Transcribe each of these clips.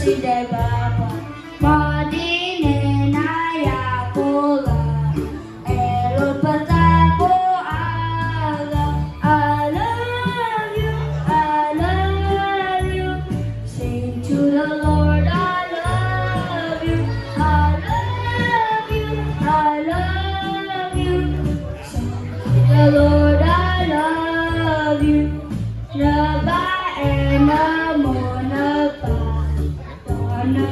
de baba Madine naya kola Elo patako aga I love you Sing to the Lord I love you I love you Sing to the Lord I love you Na ba e na mo na pa na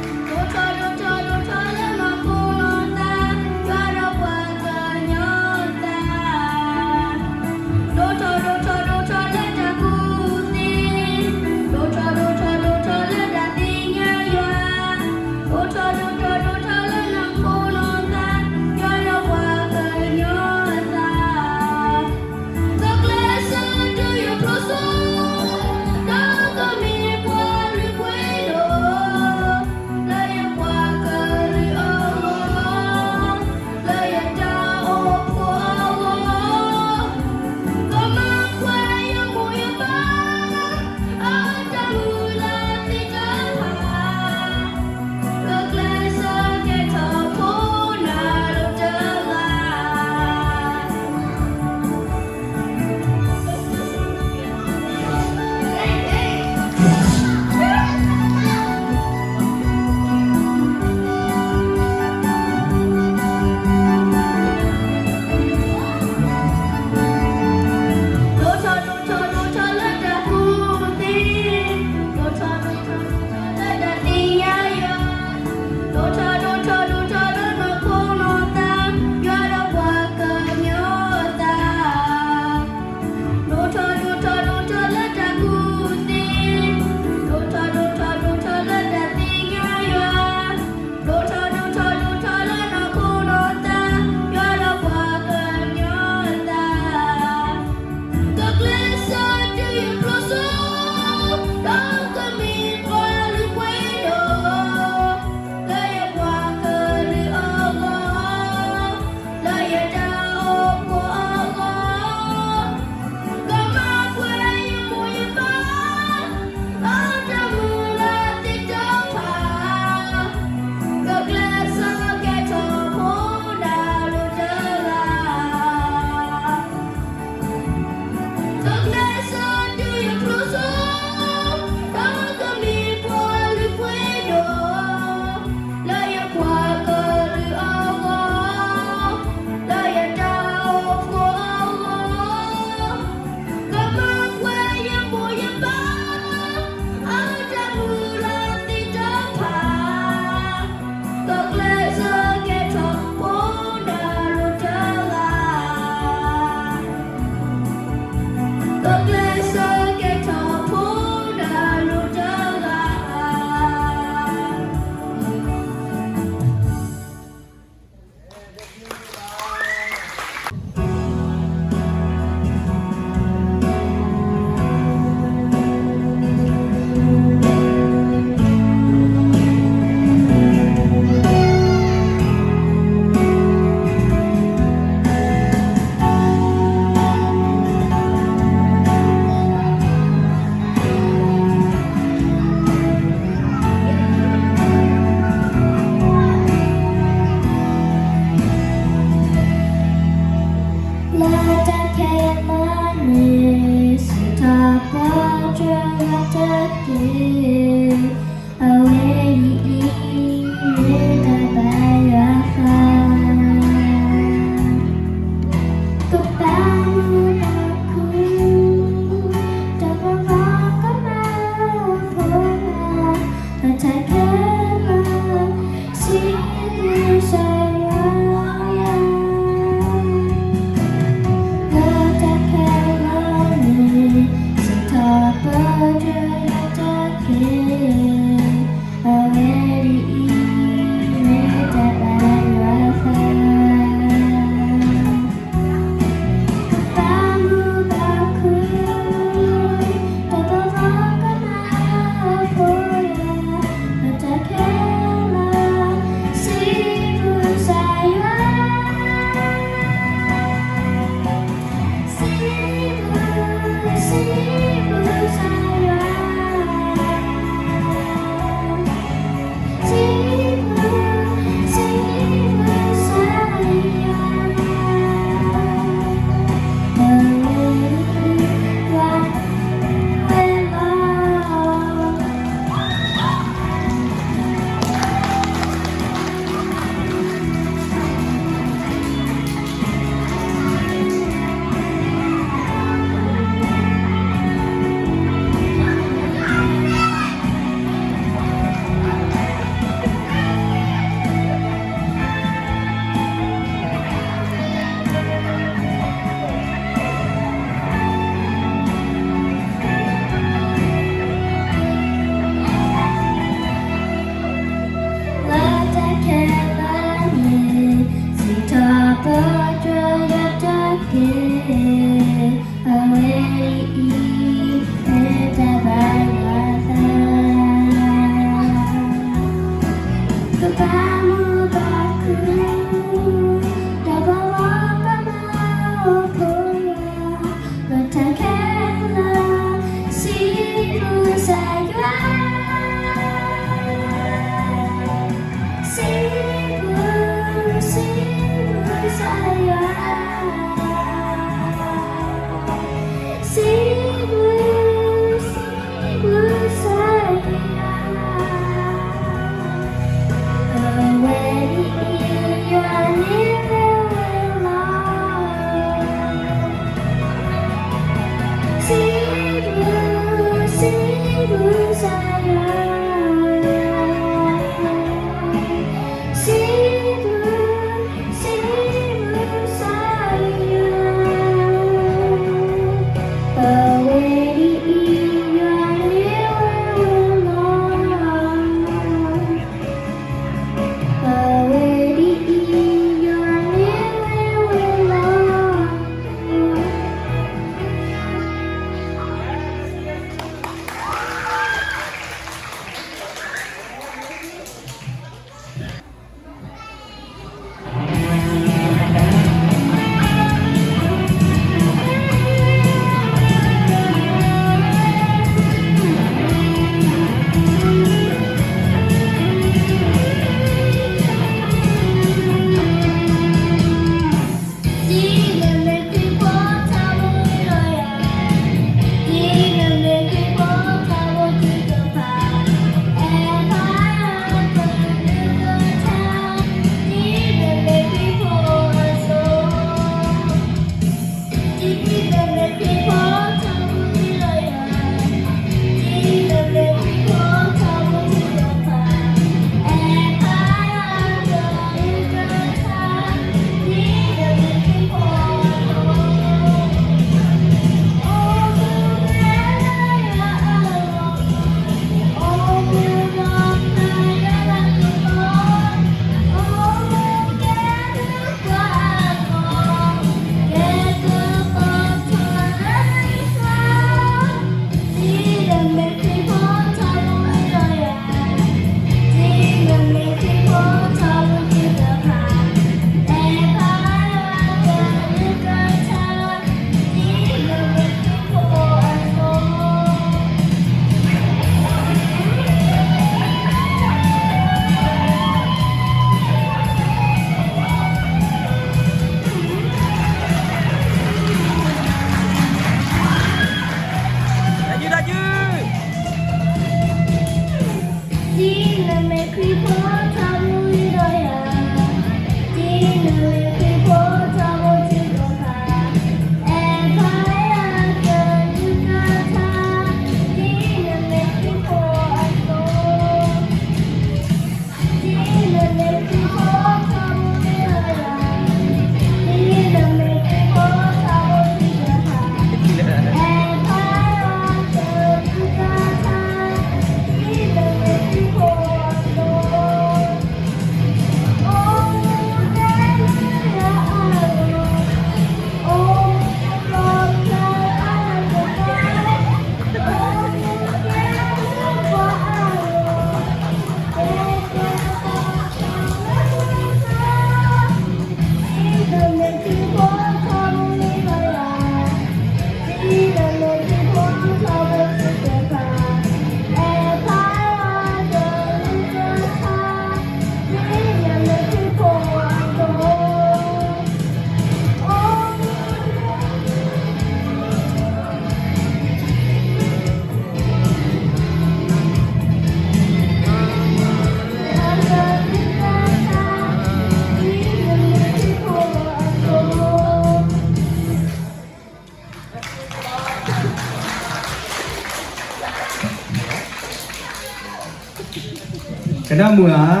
ကနမူလား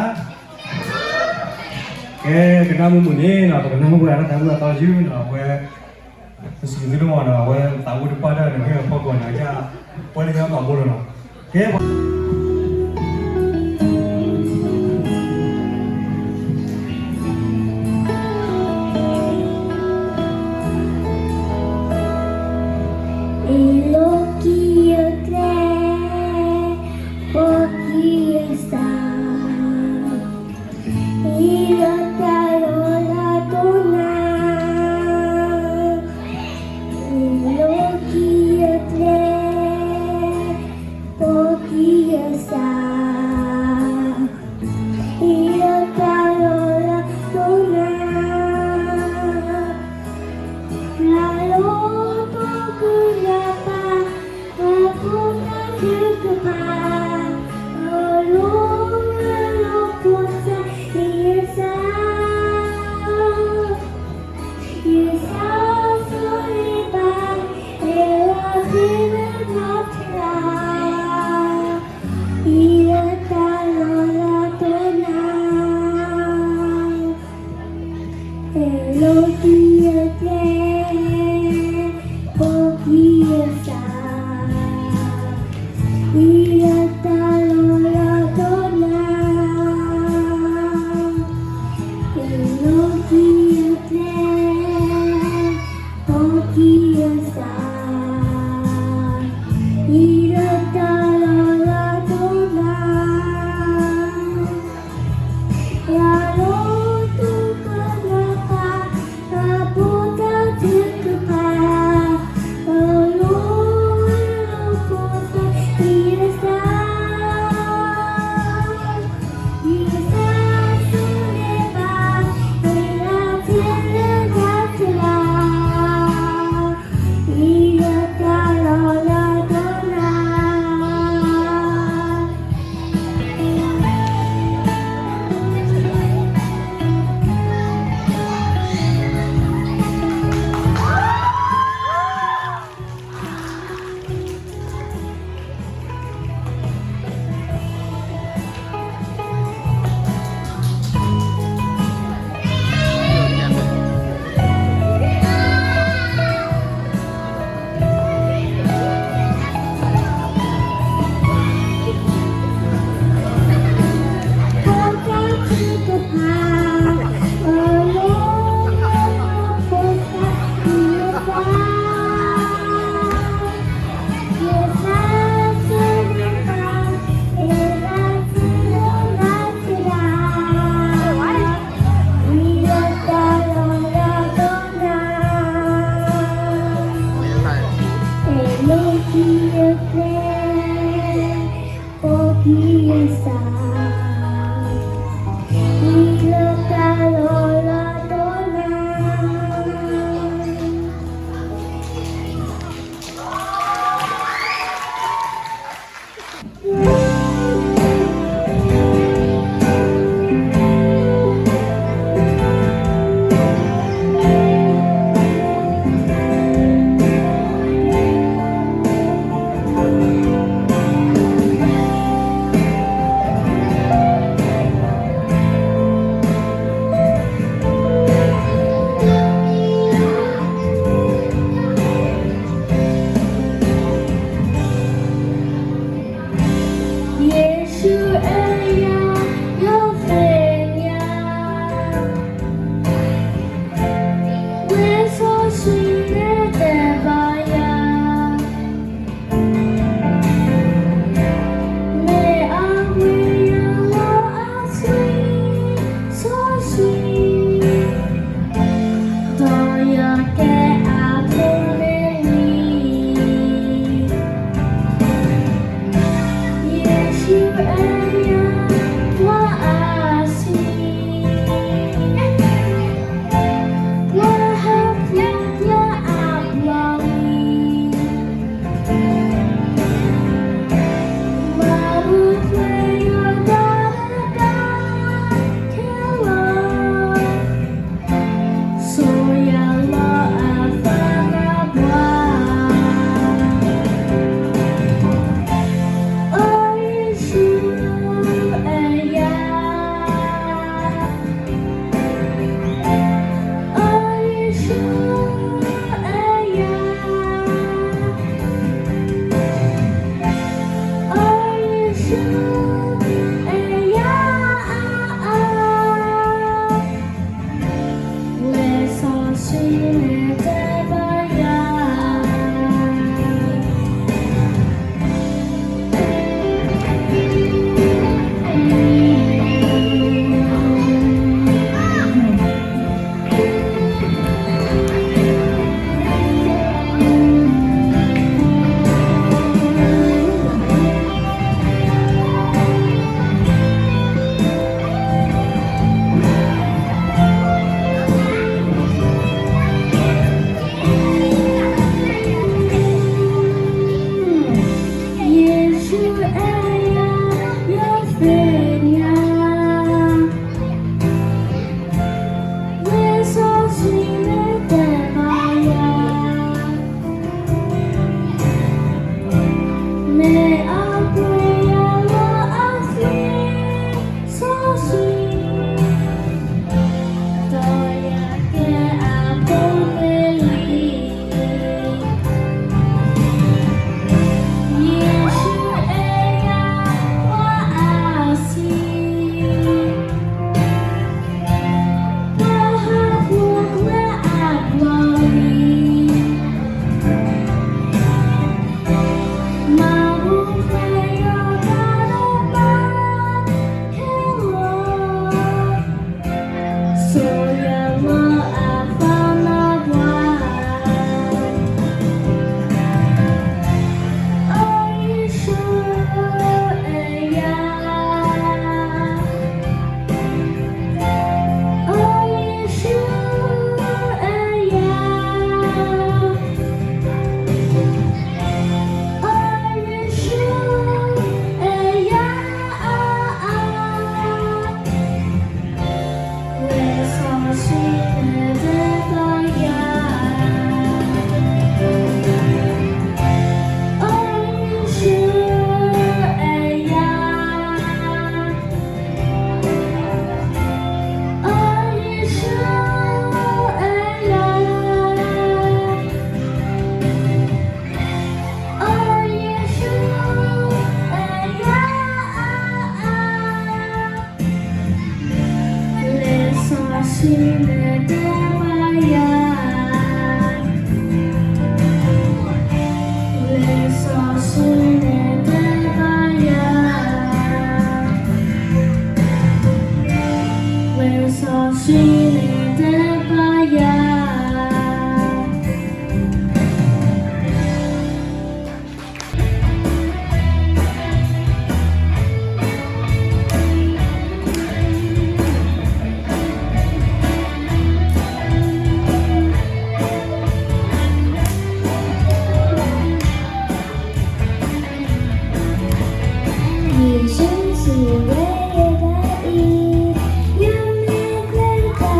ကဲကနမူနေနော်ကနမူရတာတော့ယူနော်ဝဲစီဒီလိုမှာတော့ဝဲတာဝတ်ပါတာနဲ့ပေါ့ကောနာကြဝဲလည်းကြောက်တော့ဘောလို့နော်ကဲ Hãy subscribe cho kênh Ghiền Mì Gõ để không bỏ lỡ Feria, besos sin eternidad. Me apoyaba así, soy todavía que apoyé.也是爱呀，我爱心，我还不会爱过你，马不会有他的爱给我，所有我爱放了我。爱是爱呀，爱是爱呀，爱是爱呀，为伤心的歌呀。爱是爱呀，爱是爱呀，爱是爱呀，les sensibles de Maya, les sensibles de Maya, les sensibles de Maya. Ni sinh sự về đây, yêu mi quên ta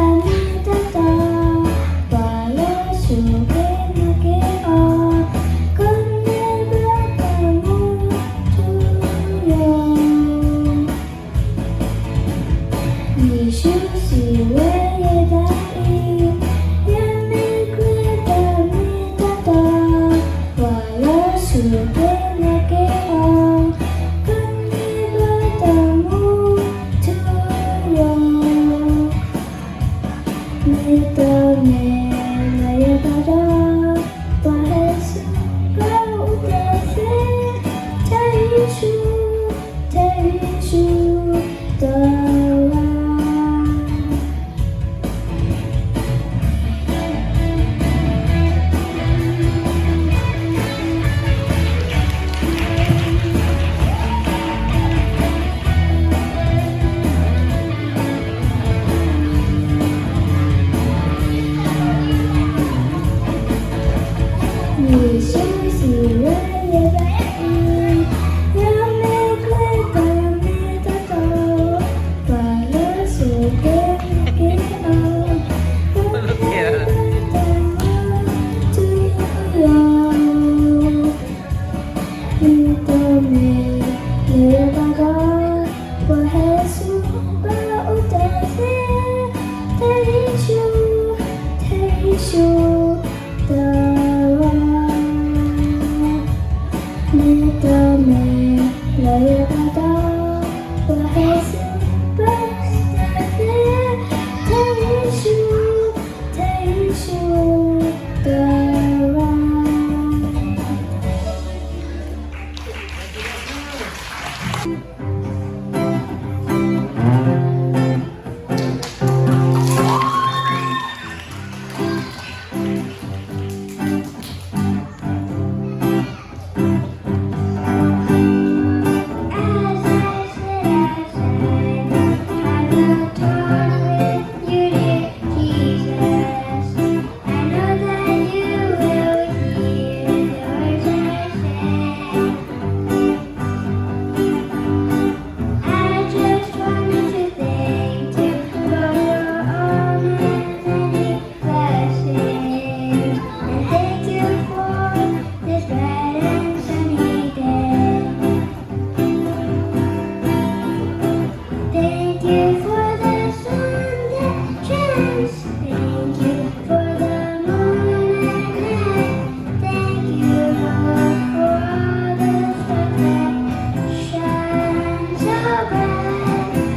you for the sun that shines. Thank you for the moon and night. Thank you, Lord, for all the stars that shine so bright.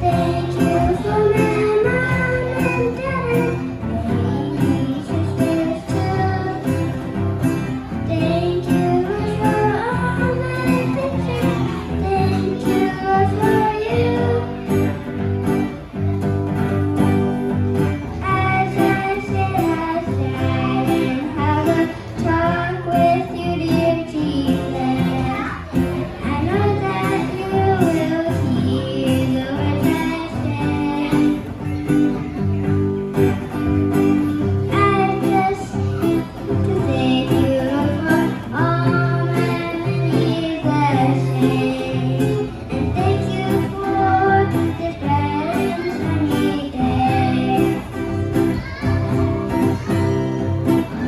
Thank you for my mom and dad, baby sisters too. Thank you for all my pictures. Thank you for you. As I sit outside and have a talk with you, dear Jesus, I know that you will hear the words I say. I just to thank you for all my many blessings, and thank you for this bright and sunny day.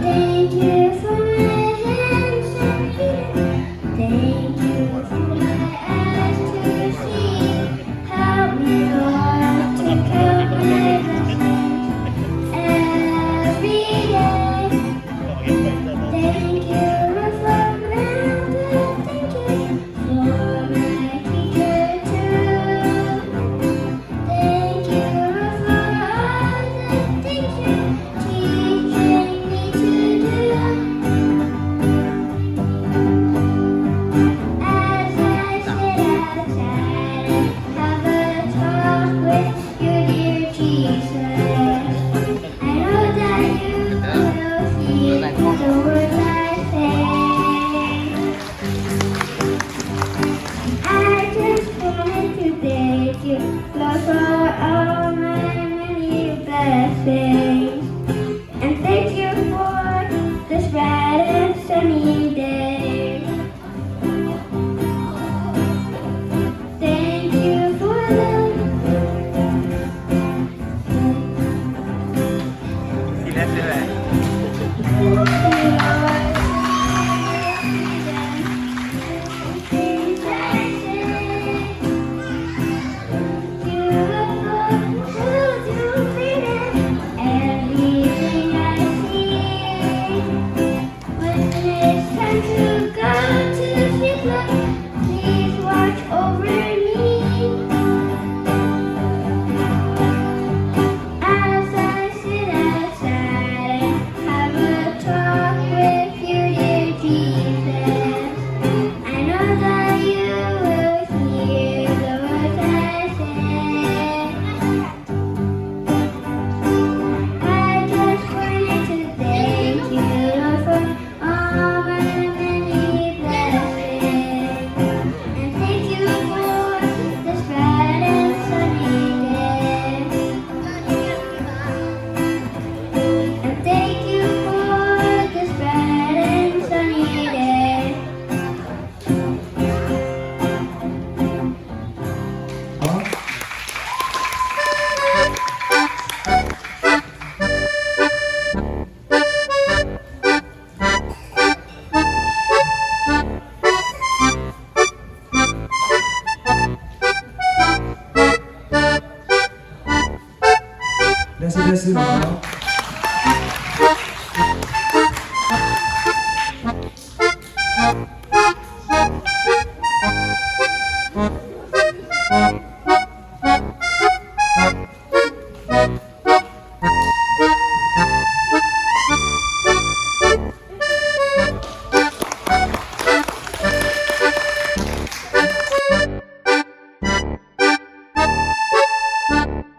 Thank you for my hands and feet. Thank you for my eyes to see. Help me, Lord, to count my blessings every day. Thank you, Lord, for granted. Thank you for my teacher too. Thank you, Lord, for all the things you're teaching me to do. As I sit outside and have a talk with you, dear Jesus, I know that you will hear the words I say. I just wanted to thank you, Lord, for all my many blessings, and thank you for this bright and sunny day. Thank you for the everything I see. When it's time to go to sleep, Lord, please watch over me. As I sit outside and have a talk with you, dear Jesus, I know that you will hear the words I say. I just wanted to thank you, Lord, for all my many blessings, and thank you for this bright and sunny day. And thank you for this bright and sunny day. ですよ。Thank you.